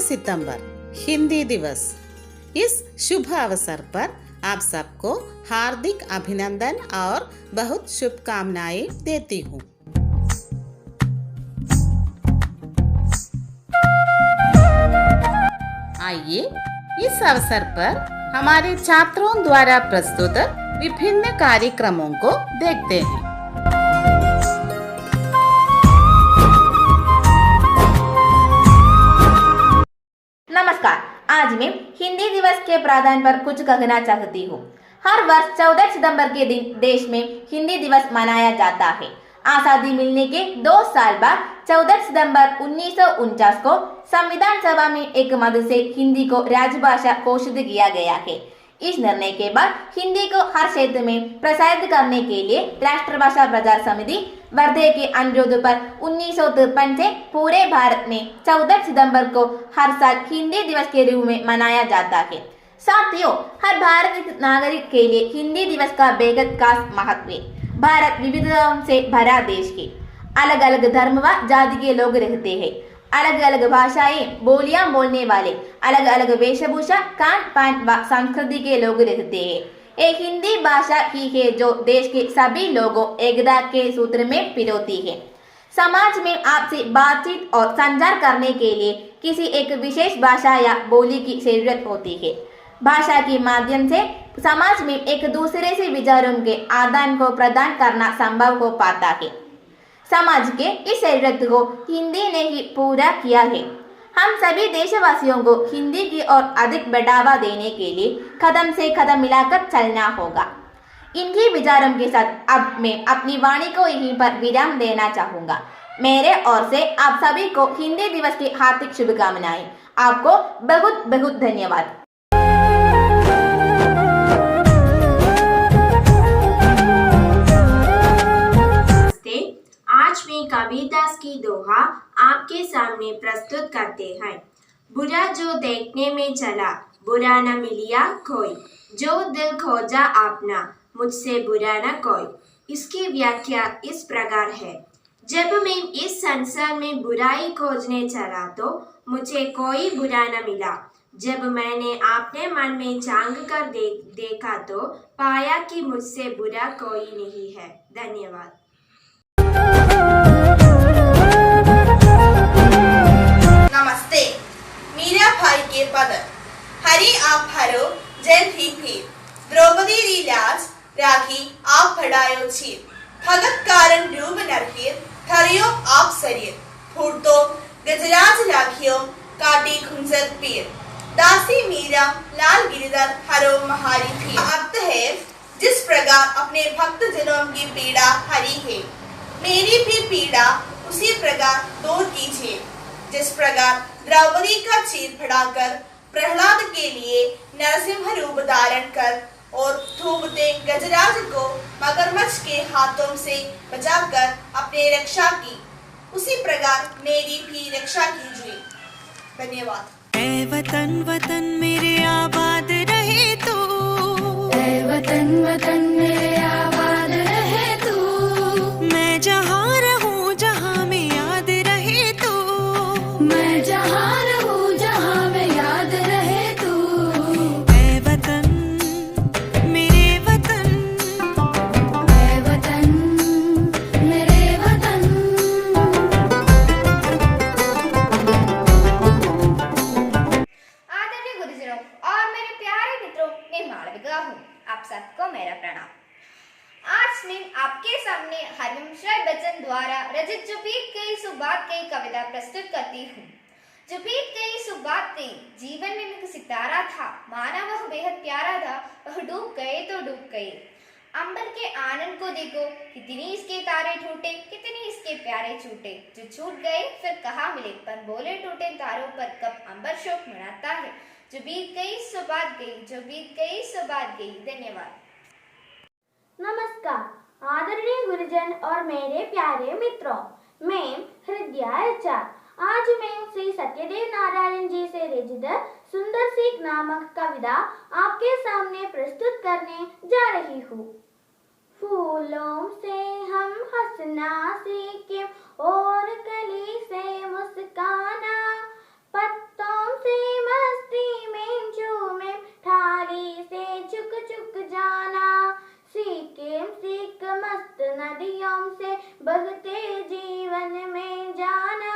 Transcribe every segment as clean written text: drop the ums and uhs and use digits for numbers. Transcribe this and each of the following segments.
सितंबर हिंदी दिवस। इस शुभ अवसर पर आप सबको हार्दिक अभिनंदन और बहुत शुभकामनाएं देती हूँ। आइए इस अवसर पर हमारे छात्रों द्वारा प्रस्तुत विभिन्न कार्यक्रमों को देखते हैं। नमस्कार, आज मैं हिंदी दिवस के प्रावधान पर कुछ कहना चाहती हूँ। हर वर्ष 14 सितंबर के दिन देश में हिंदी दिवस मनाया जाता है। आजादी मिलने के 2 साल बाद 14 सितंबर 1949 को संविधान सभा में एक मत से हिंदी को राजभाषा घोषित किया गया है। इस निर्णय के बाद हिंदी को हर क्षेत्र में प्रसारित करने के लिए राष्ट्रभाषा प्रचार समिति वर्धे के अनुरोध पर 1953 से पूरे भारत में 14 सितंबर को हर साल हिंदी दिवस के रूप में मनाया जाता है। साथियों, हर भारतीय नागरिक के लिए हिंदी दिवस का बेहद खास महत्व है। भारत विविधताओं से भरा देश है। अलग अलग धर्म व जाति के लोग रहते हैं। अलग अलग भाषाएं बोलियां बोलने वाले, अलग अलग वेशभूषा, खान पान व संस्कृति के लोग रहते हैं। एक हिंदी भाषा ही है जो देश के सभी लोगों एकता के सूत्र में पिरोती है। समाज में आपसे बातचीत और संचार करने के लिए किसी एक विशेष भाषा या बोली की जरूरत होती है। भाषा के माध्यम से समाज में एक दूसरे से विचारों के आदान को प्रदान करना संभव हो पाता है। समाज के इस जरूरत को हिंदी ने ही पूरा किया है। हम सभी देशवासियों को हिंदी की ओर अधिक बढ़ावा देने के लिए कदम से कदम मिलाकर चलना होगा। इन्हीं विचारों के साथ अब मैं अपनी वाणी को यहीं पर विराम देना चाहूँगा। मेरे ओर से आप सभी को हिंदी दिवस की हार्दिक शुभकामनाएं। आपको बहुत बहुत धन्यवाद। आज मैं कबीरदास की दोहा आपके सामने प्रस्तुत करते हैं। बुरा जो देखने में चला, बुरा न मिलिया कोई, जो दिल खोजा अपना, मुझसे बुरा न कोई। इसकी व्याख्या इस प्रकार है। जब मैं इस संसार में बुराई खोजने चला तो मुझे कोई बुरा न मिला। जब मैंने अपने मन में झांक कर देखा तो पाया कि मुझसे बुरा कोई नहीं है। धन्यवाद। नमस्ते, मीरा भाई के पद हरी आप हरो जय थी फिर, द्रौपदी री लाज राखी आप बढ़ायो छीर, भगत कारण रूप नरहिर धरियो आप शरीर, फूटतो गजराज राखियो काटी खुंजत पीर, दासी मीरा लाल गिरधर हरो महारी फिर। अर्थ है, जिस प्रकार अपने भक्त जनों की पीड़ा हरी है, मेरी भी पीड़ा उसी प्रकार दूर कीजिए। जिस प्रकार द्रौपदी का चीर फड़ाकर प्रहलाद के लिए नरसिंह रूप धारण कर और धूपते गजराज को मगरमच्छ के हाथों से बचाकर अपने रक्षा की, उसी प्रकार मेरी भी रक्षा कीजिए। धन्यवाद। ऐ वतन वतन मेरे आबाद रहे तू, ऐ वतन वतन मेरे आबाद रहे तू, मैं जहाँ रहूँ जहाँ में याद रहे तू, मैं जहाँ रहूँ जहाँ में याद रहे तू, ऐ वतन मेरे वतन, ऐ वतन मेरे वतन। आदरणीय गुरुजनों और मेरे प्यारे मित्रों, मैं मालविका हूँ। आप सबको मेरा प्रणाम। आज मैं आपके सामने हरिवंश राय बच्चन द्वारा रचित जो बीत गई सो बात गई कविता प्रस्तुत करती हूँ। जो बीत गई सो बात गई, जीवन में एक सितारा था, माना वह बेहद प्यारा था, वह डूब गए तो डूब गए। अंबर के आनंद को देखो, कितनी इसके तारे टूटे, कितनी इसके प्यारे छूटे, जो छूट गए फिर कहाँ मिले, पर बोले टूटे तारों पर कब अंबर शोक मनाता है। जो बीत गई सो बात गई, जो बीत गई सो बात गई। धन्यवाद। नमस्कार आदरणीय गुरुजन और मेरे प्यारे मित्रों, मैं हृदया ऋचा। आज मैं श्री सत्यदेव नारायण जी से रचित सुंदर सीख नामक कविता आपके सामने प्रस्तुत करने जा रही हूँ। फूलों से हम हंसना सीखें और कली से मुस्काना, पत्तों बहते जीवन में जाना।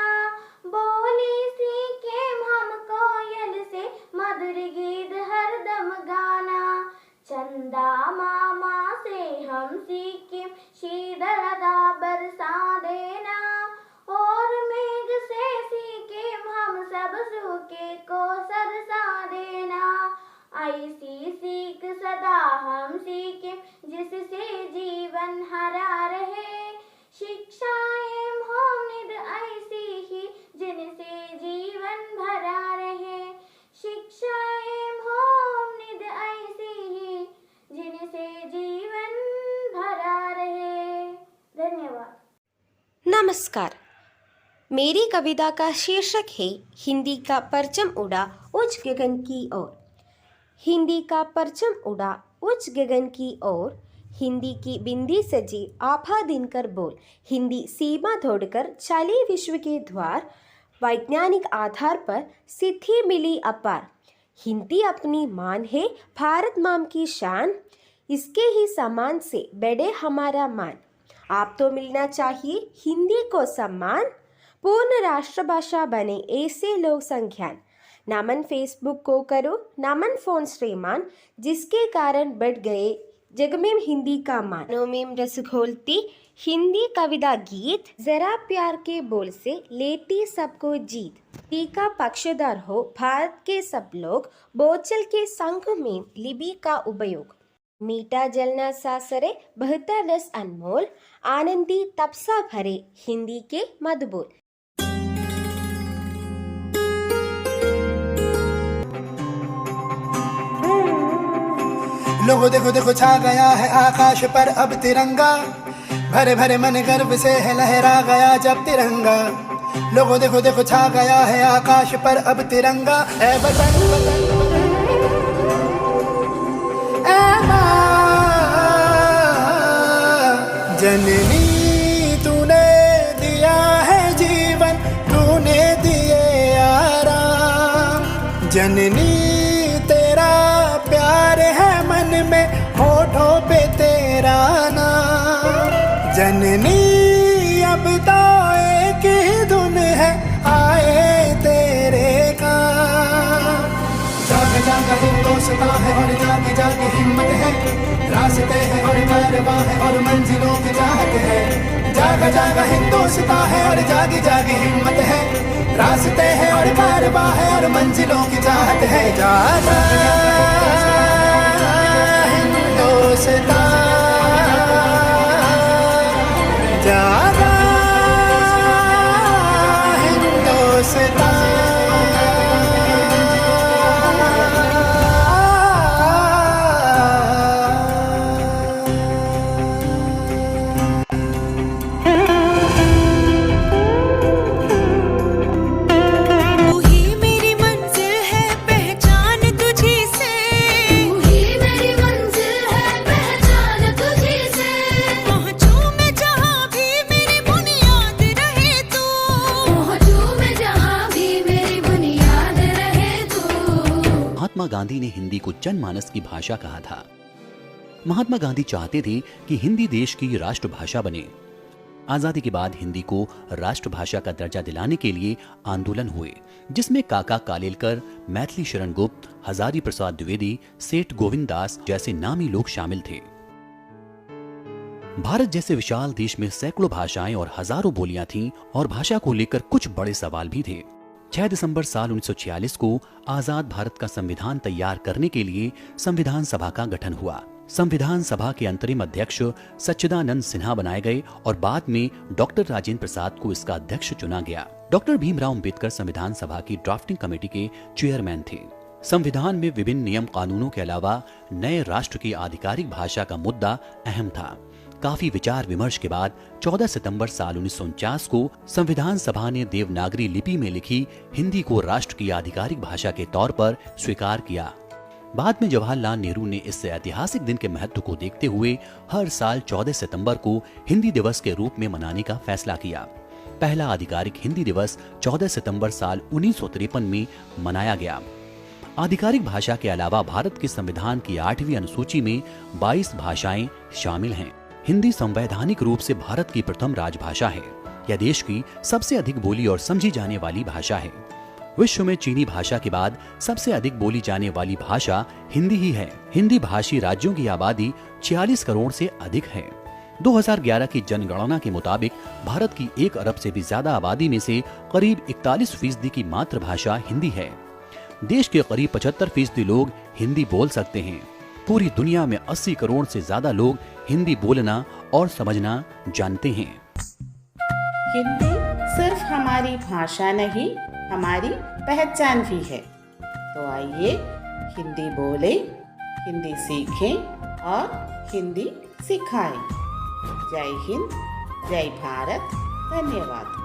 बोली सीखे हम कोयल से मधुर गीत हरदम गाना। चंदा मामा से हम सीखे शीतलता बरसा देना। और मेघ से सीखे हम सब सूखे को सरसा देना। ऐसी सीख सदा हम सीखे जिससे जीवन हरा रहे। शिक्षाएं हों नित ऐसी ही जिनसे जीवन भरा रहे। शिक्षाएं हों नित ऐसी ही जिनसे जीवन भरा रहे। धन्यवाद। नमस्कार, मेरी कविता का शीर्षक है हिंदी का परचम उड़ा उच्च गगन की ओर। हिंदी का परचम उड़ा उच्च गगन की ओर, हिंदी की बिंदी सजी आभा दिनकर बोल। हिंदी सीमा तोड़कर चली विश्व के द्वार, वैज्ञानिक आधार पर सिद्धि मिली अपार। हिंदी अपनी मान है भारत माँ की शान, इसके ही समान से बढ़े हमारा मान। आप तो मिलना चाहिए हिंदी को सम्मान, पूर्ण राष्ट्रभाषा बने ऐसे लोग संज्ञान। नमन फेसबुक को करो नमन फोन श्रीमान, जिसके कारण बढ़ गए जग में हिंदी का मान। नोमीम रस घोलती हिंदी कविता गीत, जरा प्यार के बोल से लेती सबको जीत। टीका पक्षधर हो भारत के सब लोग, बोचल के संग में लिपि का उपयोग। मीठा जलना सासरे बहता रस अनमोल, आनंदी तपसा भरे हिंदी के मधुबोल। लोगो देखो देखो छा गया है आकाश पर अब तिरंगा, भरे भरे मन गर्व से है लहरा गया जब तिरंगा। लोगो देखो देखो छा गया है आकाश पर अब तिरंगा। ऐ वतन ऐ माँ जननी, तूने दिया है जीवन, तूने दिए आराम। जननी तेरा प्यार है मन में, होठों पे तेरा नाम। जननी अब तो एक ही धुन है, आए तेरे काम। जाग जाग हिंदुस्तां है और जाग जाग हिम्मत है, रास्ते हैं और कारवां है और मंजिलों की चाहत है। जाग जाग हिंदुस्तां है और जाग जाग हिम्मत है, रास्ते हैं और कारवां है और मंजिलों की चाहत है। जागा हिंदुस्तां, जागा हिंदुस्तां। महात्मा गांधी ने हिंदी को जनमानस की भाषा कहा था। महात्मा गांधी चाहते थे कि हिंदी देश की राष्ट्रभाषा बने। आजादी के बाद हिंदी को राष्ट्रभाषा का दर्जा दिलाने के लिए आंदोलन हुए, जिसमें काका कालेलकर, मैथिली शरण गुप्त, हजारी प्रसाद द्विवेदी, सेठ गोविंद दास जैसे नामी लोग शामिल थे। भारत जैसे विशाल देश में सैकड़ों भाषाएं और हजारों बोलियां थीं और भाषा को लेकर कुछ बड़े सवाल भी थे। 6 दिसंबर साल 1946 को आजाद भारत का संविधान तैयार करने के लिए संविधान सभा का गठन हुआ। संविधान सभा के अंतरिम अध्यक्ष सच्चिदानंद सिन्हा बनाए गए और बाद में डॉक्टर राजेंद्र प्रसाद को इसका अध्यक्ष चुना गया। डॉक्टर भीमराव अंबेडकर संविधान सभा की ड्राफ्टिंग कमेटी के चेयरमैन थे। संविधान में विभिन्न नियम कानूनों के अलावा नए राष्ट्र की आधिकारिक भाषा का मुद्दा अहम था। काफी विचार विमर्श के बाद 14 सितंबर साल 1949 को संविधान सभा ने देवनागरी लिपि में लिखी हिंदी को राष्ट्र की आधिकारिक भाषा के तौर पर स्वीकार किया। बाद में जवाहरलाल नेहरू ने इस ऐतिहासिक दिन के महत्व को देखते हुए हर साल 14 सितंबर को हिंदी दिवस के रूप में मनाने का फैसला किया। पहला आधिकारिक हिंदी दिवस 14 सितंबर साल 1953 में मनाया गया। आधिकारिक भाषा के अलावा भारत के संविधान की 8वीं अनुसूची में 22 भाषाएं शामिल हैं। हिंदी संवैधानिक रूप से भारत की प्रथम राजभाषा है। यह देश की सबसे अधिक बोली और समझी जाने वाली भाषा है। विश्व में चीनी भाषा के बाद सबसे अधिक बोली जाने वाली भाषा हिंदी ही है। हिंदी भाषी राज्यों की आबादी 46 करोड़ से अधिक है। 2011 की जनगणना के मुताबिक भारत की 1 अरब से भी ज्यादा आबादी में से करीब 41% की मातृभाषा हिंदी है। देश के करीब 75% लोग हिंदी बोल सकते हैं। पूरी दुनिया में 80 करोड़ से ज्यादा लोग हिंदी बोलना और समझना जानते हैं। हिंदी सिर्फ हमारी भाषा नहीं, हमारी पहचान भी है। तो आइए हिंदी बोलें, हिंदी सीखें और हिंदी सिखाएं। जय हिंद, जय भारत, धन्यवाद।